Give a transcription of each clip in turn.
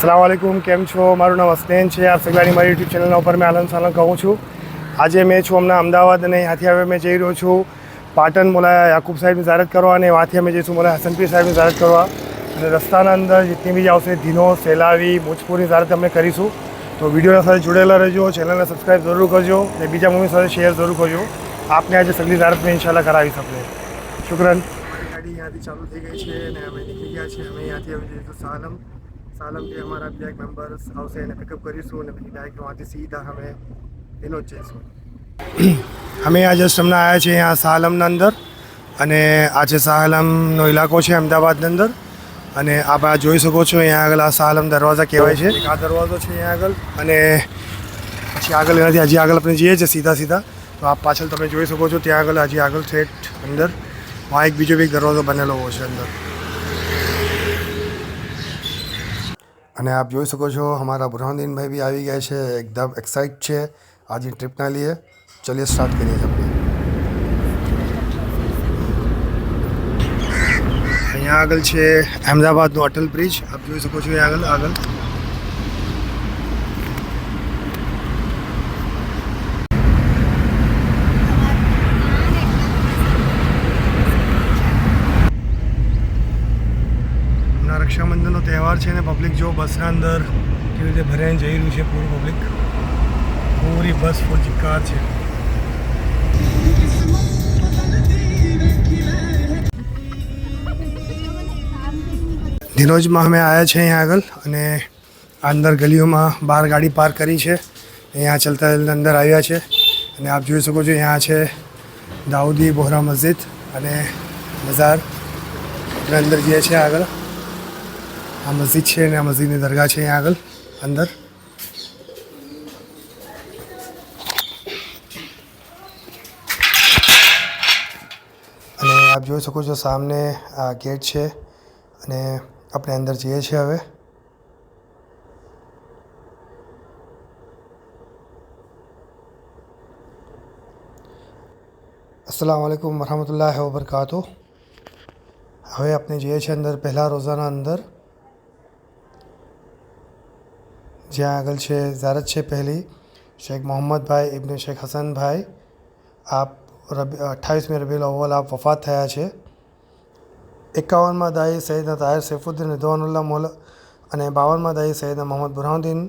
अस्सलाम वालेकुम કેમ છો? મારું નામ હસનૈન છે. આપ સગલાની મારી યુટ્યુબ ચેનલના ઉપર મેં આલમ સાલમ કહું છું. આજે મેં છું હમણાં અમદાવાદ અને ત્યાંથી હવે મેં જઈ રહ્યો છું પાટણ મોલા યાકુબ સાહેબની ઝિયારત કરવા અને ત્યાંથી અમે જઈશું મોલા હસનપીર સાહેબની ઝિયારત કરવા અને રસ્તાના અંદર જેટલી બી આવશે ધીનો સેલાવી મુજપુરની ઝિયારત અમે કરીશું. તો વિડીયોના સાથે જોડેલા રહેજો, ચેનલને સબસ્ક્રાઈબ જરૂર કરજો અને બીજા મમ્મી સાથે શેર જરૂર કરજો. આપને આજે સગલી ઝિયારત મેં ઇન્શાલ્લાહ કરાવી શકીએ. શુક્રન. हमारी गाड़ी यहाँ से चालू थी गई है અને અમે નીકળી ગયા છે. અમે અહીંયાથી હવે જઈશું સાલમથી અમારા બીજા એક મેમ્બર્સ આવશે એને પિકઅપ કરીશું અને પછી ડાયરેક્ટ વहाँથી સીધા અમે એનો જ જઈશું. અમે આ જસ્ટ હમણાં આવ્યા છીએ અહીંયા સાલમના અંદર અને આ છે સાલમનો ઇલાકો છે અમદાવાદની અંદર અને આપ આ જોઈ શકો છો અહીંયા આગળ આ સાલમ દરવાજા કહેવાય છે. આ દરવાજો છે અહીંયા આગળ અને પછી આગળ એનાથી હજી આગળ આપણે જઈએ છીએ સીધા તો આપ પાછળ તમે જોઈ શકો છો ત્યાં આગળ હજી આગળ ઠેઠ અંદર वहाँ एक बीजो भी दरवाज़ो बनेलो हो अंदर અને આપ જોઈ શકો છો हमारा बुरहानुद्दीन भाई भी આવી ગયા છે. એકદમ એક્સાઇટ છે આજની ટ્રીપના लिए. ચલિए સ્ટાર્ટ કરીએ આપણે. અહીંયા આગળ છે અહેમદાબાદનો અટલ બ્રિજ. આપ જોઈ શકો છો અહીંયા આગળ રક્ષાબંધનનો તહેવાર છે ને પબ્લિક જો બસના અંદર કેવી રીતે ભરાઈને જઈ રહ્યું છે. પૂરું પબ્લિક, પૂરી બસ ફૂલ ચિક્કાર છે. ધીનોજમાં અમે આવ્યા છીએ અહીંયા આગળ અને અંદર ગલીઓમાં બહાર ગાડી પાર્ક કરી છે. અહીંયા ચલતા અંદર આવ્યા છે અને આપ જોઈ શકો છો અહીંયા છે દાઉદી બોહરા મસ્જિદ અને મઝાર. આપણે અંદર જઈએ છીએ આગળ. આ મસ્જિદ છે અને આ મસ્જિદની દરગાહ છે અહીંયા આગળ અંદર. અને આપ જોઈ શકો છો સામને આ ગેટ છે અને આપણે અંદર જઈએ છીએ હવે. અસ્સલામુ અલૈકુમ વરહમતુલ્લાહિ વબરકાતુહ. હવે આપણે જઈએ છીએ અંદર પહેલા રોઝાના અંદર જ્યાં આગળ છે ઝિયારત છે પહેલી શેખ મોહમ્મદભાઈ ઇબ્ન શેખ હસનભાઈ. આપ 28મી રબીઉલ અવ્વલ આપ વફાત થયા છે. 51માં દાઈ સૈયદના તાહિર સૈફુદ્દીન રિદવાનુલ્લાહ મૌલા અને 52માં દાઈ સૈયદના મોહમ્મદ બુરહાનુદ્દીન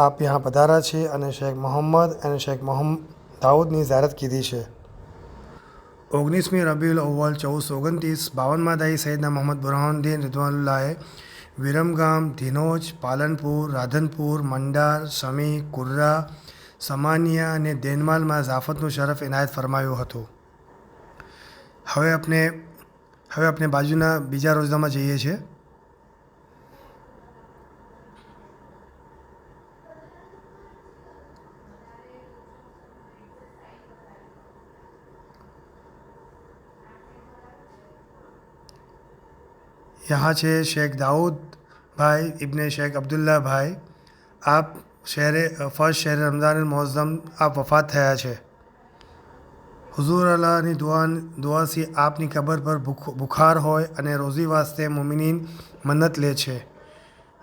આપ यहाँ પધારા છે અને શેખ મોહમ્મદ અને શેખ દાઉદની ઝિયારત કીધી છે. 19મી રબીઉલ અવ્વલ 1429 52માં દાઈ સૈયદના મોહમ્મદ બુરહાનુદ્દીન રિદવાનુલ્લાહે વિરમગામ, ધીનોજ, પાલનપુર, રાધનપુર, મંડાર, સમી, કુર્રા, સમાનિયા અને દેનમાલમાં ઝાફતનું શરફ ઇનાયત ફરમાયું હતું. હવે આપણે બાજુના બીજા રોઝામાં જઈએ છીએ. यहाँ છે શેખ દાઉદ ભાઈ ઇબ્ન શેખ અબ્દુલ્લા ભાઈ. આપ ફર્સ્ટ શહેર રમઝાન મોઝમ આપ વફાત થયા છે. હુઝુર અલ્લાહની દુઆથી આપની કબર પર બુખાર હોય અને રોઝી વાસ્તે મુમિનીન મન્નત લે છે.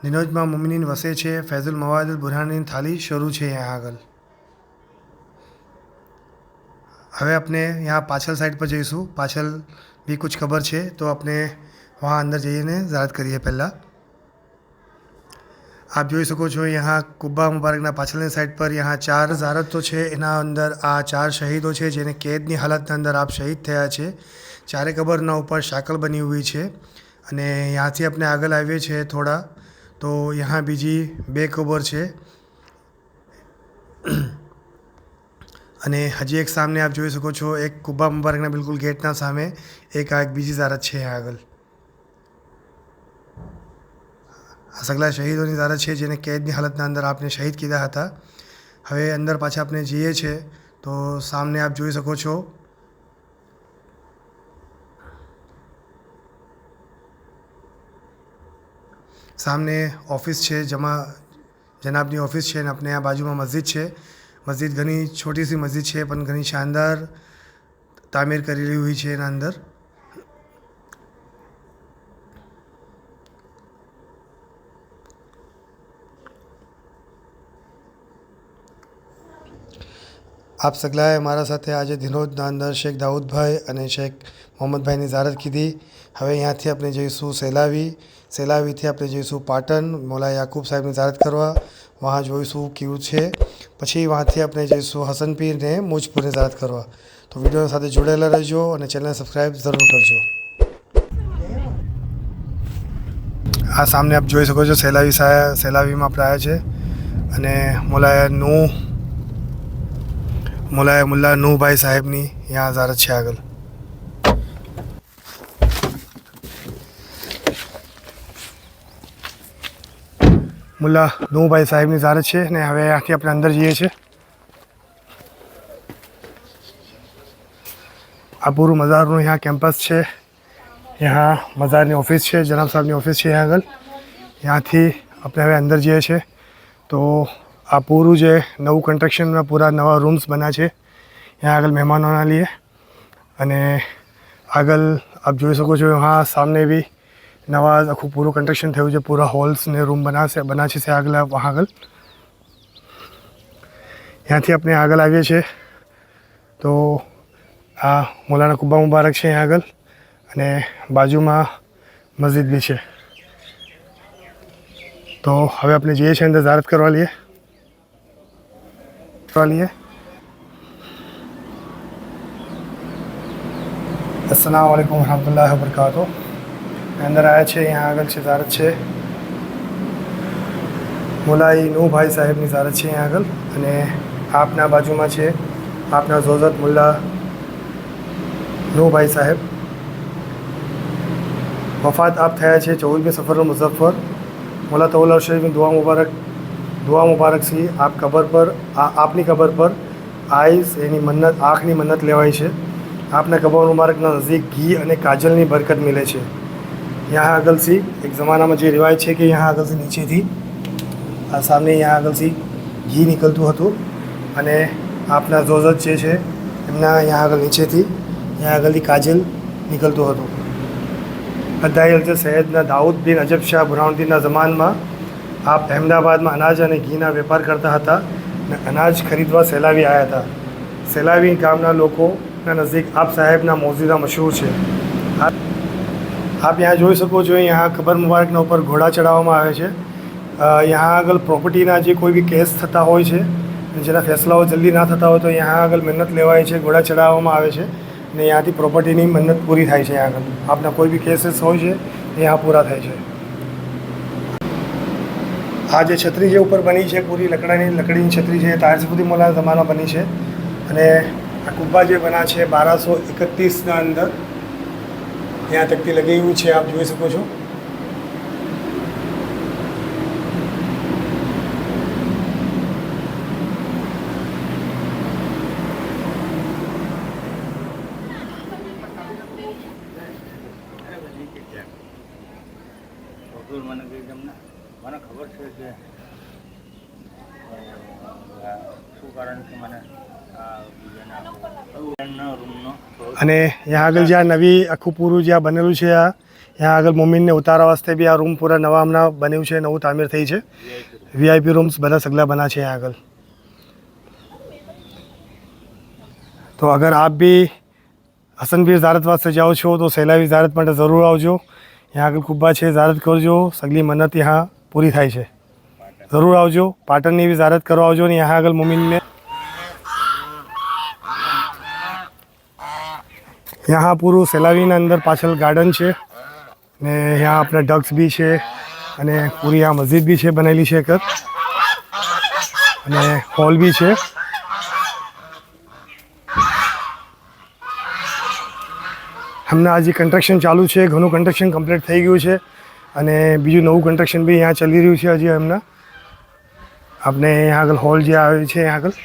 દિનોજમાં મુમિનીન વસે છે. ફૈઝુલ મવાદુલ બુરહાનની થાલી શરૂ છે यहाँ આગળ. હવે આપણે यहाँ પાછળ સાઈડ પર જઈશું. પાછળ भी कुछ खबर છે તો આપણે वहाँ अंदर જઈને ઝિયારત કરીએ પહેલાં. આપ જોઈ શકો છો यहाँ કુબ્બા મુબારકના પાછળની સાઈડ પર यहाँ 4 ઝિયારત તો છે. એના અંદર આ 4 શહીદો છે જેને કેદની હાલતના અંદર આપ શહીદ થયા છે. ચારે કબરના ઉપર શાકલ બની हुई છે અને ત્યાંથી આપણે આગળ આવીએ છીએ થોડા તો यहाँ બીજી 2 કબર છે અને હજી એક સામે આપ જોઈ શકો છો એક કુબ્બા મુબારકના બિલકુલ ગેટના સામે એક બીજી ઝિયારત છે यहाँ આગળ. આ સગલા શહીદોની ઝિયારત છે જેને કેદની હાલતના અંદર આપને શહીદ કીધા હતા. હવે અંદર પાછા આપણે જઈએ છીએ તો સામને આપ જોઈ શકો છો સામને ઓફિસ છે જનાબની ઓફિસ છે અને આપણે આ બાજુમાં મસ્જિદ છે. મસ્જિદ ઘણી छोटी सी मस्जिद છે પણ ઘણી શાનદાર તામીર કરેલી हुई છે એના અંદર. આપ સગલાએ મારા સાથે આજે ધીનોજના અંદર શેખ દાઉદભાઈ અને શેખ મોહમ્મદભાઈની ઝારત કીધી. હવે અહીંયાથી આપણે જઈશું સેલાવીથી આપણે જઈશું પાટણ મોલા યાકૂબ સાહેબની ઝારત કરવા. વहाँ જોઈશું કેવું છે. પછી વहाँથી આપણે જઈશું હસનપીર ને મુજપુરની ઝારત કરવા. તો વિડીયો સાથે જોડાયેલા રહેજો અને ચેનલને સબસ્ક્રાઈબ જરૂર કરજો. આ સામને આપ જોઈ શકો છો સેલાવીમાં આપણે આવ્યા છે અને મુલ્લા નૂભાઈ સાહેબની यहाँ ઝારત છે આગળ. મુલ્લા નૂભાઈ સાહેબની ઝારત છે ને હવે આથી આપણે અંદર જઈએ છીએ. આ પૂરું મઝારનું यहाँ કેમ્પસ છે. यहाँ મઝારની ઓફિસ છે, જનાબ સાહેબની ઓફિસ છે यहाँ આગળ. ત્યાંથી આપણે હવે અંદર જઈએ છીએ. તો આ પૂરું જે નવું કન્સ્ટ્રક્શનમાં પૂરા નવા રૂમ્સ બન્યા છે यहाँ આગળ મહેમાનોના लिए. અને આગળ આપ જોઈ શકો છો यहाँ સામને બી નવા આખું પૂરું કન્સ્ટ્રક્શન થયું છે. પૂરા હોલ્સ ને રૂમ બના છે આગળ વहाँ આગળ. ત્યાંથી આપણે આગળ આવીએ છીએ તો આ મૌલાના કુબા મુબારક છે અહીંયા આગળ અને બાજુમાં મસ્જિદ બી છે. તો હવે આપણે જઈએ છીએ અંદર ઝારત કરવા લઈએ. अस्सलाम वालेकुम रहमतुल्लाहि व बरकातुहू. अंदर आया છે यहाँ આગળ છે ઝારત છે. મુલાઈ નૂભાઈ સાહેબની ઝારત છે અહીંયા આગળ અને આપના બાજુમાં છે આપના જોઝત મુલ્લા નૂભાઈ સાહેબ. વફાત આપ થયા છે 14 સફર મુઝફ્ફર. मौला तौला शरीफ में दुआ मुबारक सी आप कबर पर आपनी कबर पर आइस यानी मन्नत आँखनी मन्नत लेवाई है. आपने कबर मुबारकना नज़दीक घी और काजलनी बरकत मिले है. यहाँ आगल सी एक ज़माना में जो रिवायत है कि यहाँ आगल से नीचे थी आ सामने यहाँ आगल सी घी निकलतुं हतुं अने आपना जोजत जे छे एमना यहाँ आगल नीचे थी यहाँ आगल काजल निकलतुं हतुं. अदायल सैयदना दाऊद बिन अजब शाह बुरहानुद्दीनना ज़मानमा आप अहमदाबाद में अनाज और घीना वेपार करता था ने अनाज खरीदवा सेलावी आया था. सेलावी गामना लोकोना नज़दीक आप साहेबना मौजूदा मशहूर है. आप यहाँ જોઈ શકો છો यहाँ કબર મુબારકના ઉપર ઘોડા ચડાવવામાં આવે છે. यहाँ આગળ પ્રોપર્ટીના જે કોઈ બી કેસ થતા હોય છે જેના ફેસલાઓ જલ્દી ના થતા હોય તો यहाँ આગળ મહેનત લેવાય છે, ઘોડા ચડાવવામાં આવે છે ને ત્યાંથી પ્રોપર્ટીની મહેનત પૂરી થાય છે. આગળ આપના કોઈ બી કેસીસ હોય છે यहाँ પૂરા થાય છે. આ જે છત્રી જે ઉપર બની છે પૂરી લકડીની છત્રી છે તારસફુદ્દી મૌલાના ज़माना બની છે અને આ કુબ્બા જે બના છે 1231ના અંદર यहाँ तक लगी हुई है. आप જોઈ શકો છો. મને ખબર છે કે શું કારણ છે મને અને यहाँ આગળ જ્યાં નવી આખું પૂરું જ્યાં બનેલું છે यहाँ આગળ મોમિનને ઉતારવા વાસ્તે બી આ રૂમ પૂરા નવા હમણાં બન્યું છે, નવું તામીર થઈ છે. VIP રૂમ્સ બધા સગલા બના છે यहाँ આગળ. तो अगर आप भी हसनपीर ज़ारत वास्ते जाओ छो तो सेलावी ज़ारत माटे ज़रूर आवजो. यहाँ આગળ કુબ્બા છે, ઝારત કરજો. સગલી મન્નત यहाँ પૂરી થાય છે. ज़रूर आवजो. પાટણની બી ઝારત કરવા આવજો ને यहाँ આગળ મોમિનને यहाँ पूરું સેલાવીના અંદર પાછળ ગાર્ડન છે ને यहाँ આપણે ડક્સ બી છે અને પૂરી આ મસ્જિદ બી છે બનેલી છે એક અને હોલ બી છે. હમણાં હજી કન્સ્ટ્રક્શન ચાલુ છે, ઘણું કન્સ્ટ્રક્શન કમ્પ્લીટ થઈ ગયું છે અને બીજું નવું કન્સ્ટ્રક્શન બી यहाँ ચાલી રહ્યું છે હજી. હમણાં આપણે यहाँ આગળ હોલ જે આવે છે यहाँ આગળ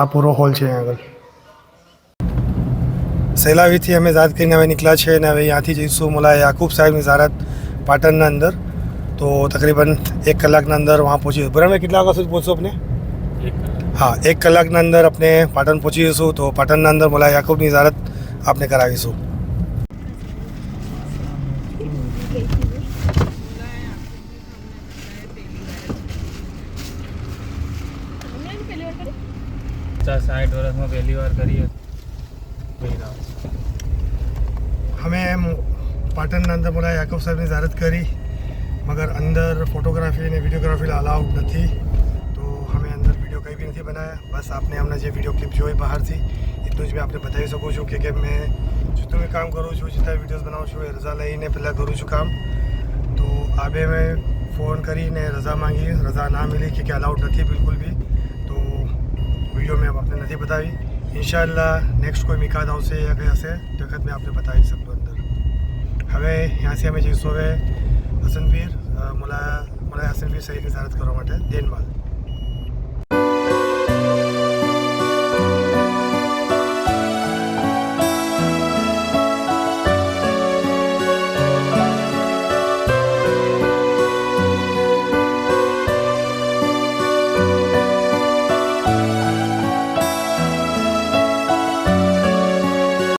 આ પૂરો હોલ છે અહીંયા આગળ. સેલાવીથી અમે ઝારત કરીને હવે નીકળ્યા છે અને હવે ત્યાંથી જઈશું મૌલા યાકૂબ સાહેબની ઝારત પાટણના અંદર. तो तकरीबन 1 કલાકના અંદર वहाँ पहुँची. बराबर कितना वागा સુધી पहुँचो अपने? हाँ, 1 કલાકના અંદર अपने पाटण पहुँची जशो. तो पाटणના અંદર मौला याकूबની ઝારત आपने करावीशुं. 50-60 વર્ષમાં પહેલી વાર કરીએ બહેરાઓ. અમે પાટણના અંદર બોલા યાકુબ સાહેબની ઝારત કરી મગર અંદર ફોટોગ્રાફી અને વિડીયોગ્રાફી અલાઉડ નથી તો અમે અંદર વિડીયો કંઈ બી નથી બનાવ્યા. બસ આપને અમને જે વિડીયો ક્લિપ જોઈ બહારથી એટલું જ મેં આપને બતાવી શકું છું કે મેં જેટલું બી કામ કરું છું જેટલા વિડીયોઝ બનાવું છું એ રજા લઈને પહેલાં કરું છું કામ. તો આ બે મેં ફોન કરીને રજા માંગી, રજા ના મિલી કે અલાઉડ નથી બિલકુલ બી, તો વિડીયો મેં આપને નથી બતાવી. ઇન્શાઅલ્લાહ નેક્સ્ટ કોઈ મિકાદ આવશે યા કંઈ હશે તો વખત મેં આપને બતાવી શકું અંદર. હવે ત્યાંથી અમે જઈશું હવે હસનપીર મોલા હસનપીર શહીદની ઝારત કરવા માટે દેનવાલ.